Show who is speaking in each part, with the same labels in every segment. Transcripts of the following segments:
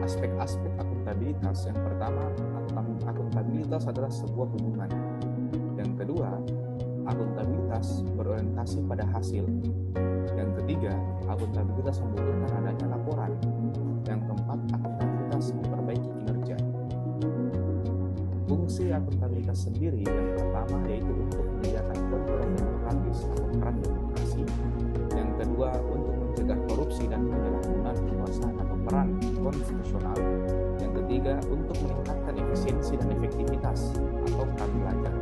Speaker 1: aspek-aspek akuntabilitas. Yang pertama, akuntabilitas adalah sebuah hubungan. Yang kedua, akuntabilitas berorientasi pada hasil. Yang ketiga, akuntabilitas membutuhkan adanya laporan. Yang keempat, akuntabilitas memperbaiki kinerja. Fungsi akuntabilitas sendiri yang pertama yaitu untuk menyediakan kontrol demokratis atau peran demokrasi. Yang kedua, untuk mencegah korupsi dan penyalahgunaan kekuasaan atau peran konstitusional. Yang ketiga, untuk meningkatkan efisiensi dan efektivitas atau peran belajar.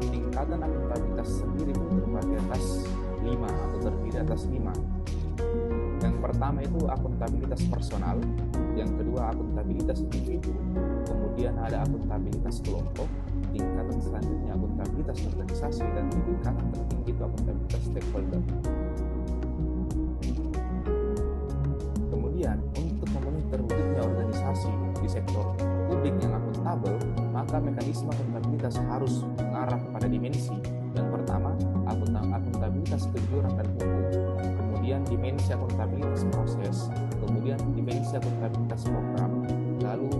Speaker 1: Tingkatan akuntabilitas sendiri itu terbagi atas 5 atau terdiri atas 5. Yang pertama itu akuntabilitas personal, yang kedua akuntabilitas individu, kemudian ada akuntabilitas kelompok, tingkatan selanjutnya akuntabilitas organisasi, dan tingkatan tertinggi itu akuntabilitas stakeholder. Kemudian untuk memenuhi terwujudnya organisasi di sektor publik yang akuntabel, maka mekanisme akuntabilitas harus mengarah pada dimensi. Yang pertama, akuntabilitas kejujuran dan hukum, kemudian dimensi akuntabilitas proses, kemudian dimensi akuntabilitas program, lalu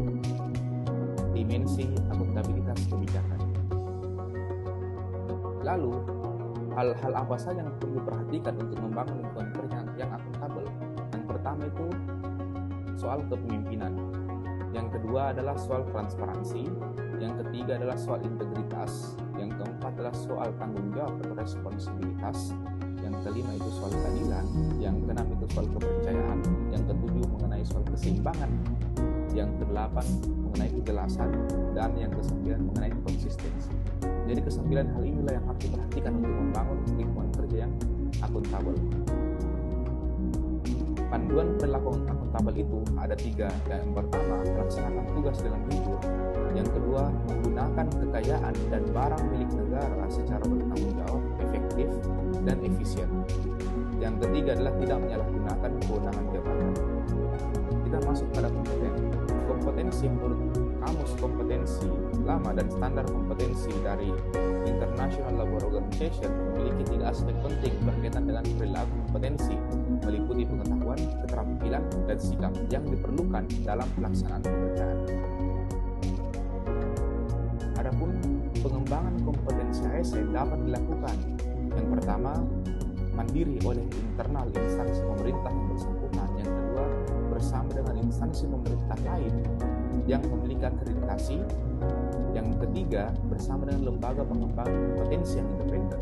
Speaker 1: dimensi akuntabilitas kebijakan. Lalu, hal-hal apa saja yang perlu diperhatikan untuk membangun lingkungan kerja yang akuntabel? Yang pertama itu soal kepemimpinan. Yang kedua adalah soal transparansi. Yang ketiga adalah soal integritas. Yang keempat adalah soal tanggung jawab atau responsibilitas. Yang kelima itu soal keadilan. Yang keenam itu soal kepercayaan. Yang ketujuh mengenai soal keseimbangan. Yang kedelapan mengenai kejelasan. Dan yang kesembilan mengenai konsistensi. Jadi kesembilan hal inilah yang harus diperhatikan untuk membangun lingkungan kerja yang akuntabel. Panduan perilaku akuntabel itu ada 3. Yang pertama, melaksanakan tugas dengan jujur. Yang kedua, menggunakan kekayaan dan barang milik negara secara bertanggung jawab, efektif, dan efisien. Yang ketiga adalah tidak menyalahgunakan kewenangan jabatan. Kita masuk pada kompetensi menurut Kamus Kompetensi Lama dan Standar Kompetensi dari International Labour Organization memiliki 3 aspek penting berkaitan dengan perilaku kompetensi, meliputi pengetahuan, keterampilan, dan sikap yang diperlukan dalam pelaksanaan pekerjaan. Adapun pengembangan kompetensi ASN dapat dilakukan. Yang pertama, mandiri oleh internal instansi pemerintah yang bersangkutan. Yang kedua, bersama dengan instansi pemerintah lain yang memiliki akreditasi. Yang ketiga, bersama dengan lembaga pengembangan kompetensi yang independen.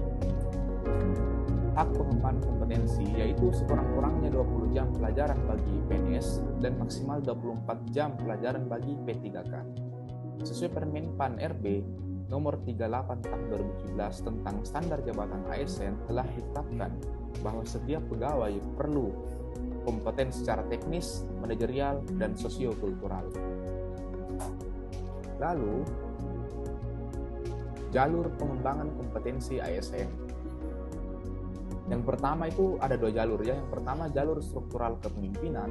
Speaker 1: Hak pengembangan kompetensi yaitu sekurang-kurangnya 20 jam pelajaran bagi PNS dan maksimal 24 jam pelajaran bagi P3K. Sesuai Permen PAN RB nomor 38 tahun 2017 tentang standar jabatan ASN telah ditetapkan bahwa setiap pegawai perlu kompeten secara teknis, manajerial, dan sosiokultural. Lalu, jalur pengembangan kompetensi ASN. Yang pertama itu ada 2 jalur ya. Yang pertama jalur struktural kepemimpinan,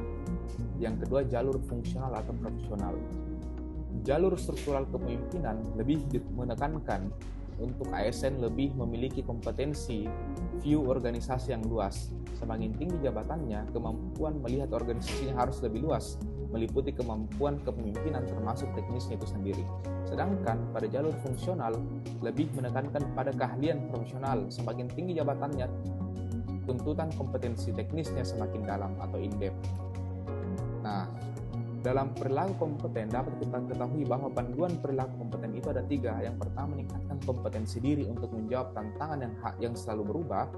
Speaker 1: yang kedua jalur fungsional atau profesional. Jalur struktural kepemimpinan lebih menekankan untuk ASN lebih memiliki kompetensi view organisasi yang luas. Semakin tinggi jabatannya, kemampuan melihat organisasinya harus lebih luas, meliputi kemampuan kepemimpinan termasuk teknisnya itu sendiri. Sedangkan pada jalur fungsional lebih menekankan pada keahlian profesional. Semakin tinggi jabatannya, tuntutan kompetensi teknisnya semakin dalam atau in-depth. Nah, dalam perilaku kompeten dapat kita ketahui bahwa panduan perilaku kompeten itu ada 3. Yang pertama, meningkatkan kompetensi diri untuk menjawab tantangan yang selalu berubah.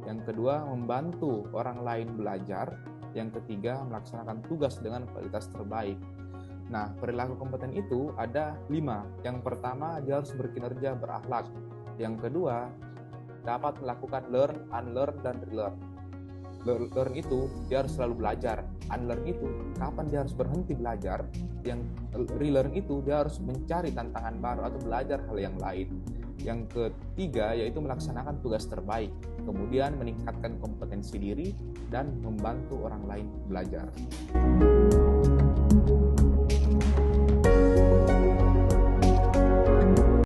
Speaker 1: Yang kedua, membantu orang lain belajar. Yang ketiga, melaksanakan tugas dengan kualitas terbaik. Nah, perilaku kompeten itu ada 5. Yang pertama, dia harus berkinerja berakhlak. Yang kedua, dapat melakukan learn, unlearn, dan relearn. Learn itu dia harus selalu belajar. Unlearn itu kapan dia harus berhenti belajar. Yang relearn itu dia harus mencari tantangan baru atau belajar hal yang lain. Yang ketiga yaitu melaksanakan tugas terbaik, kemudian meningkatkan kompetensi diri dan membantu orang lain belajar.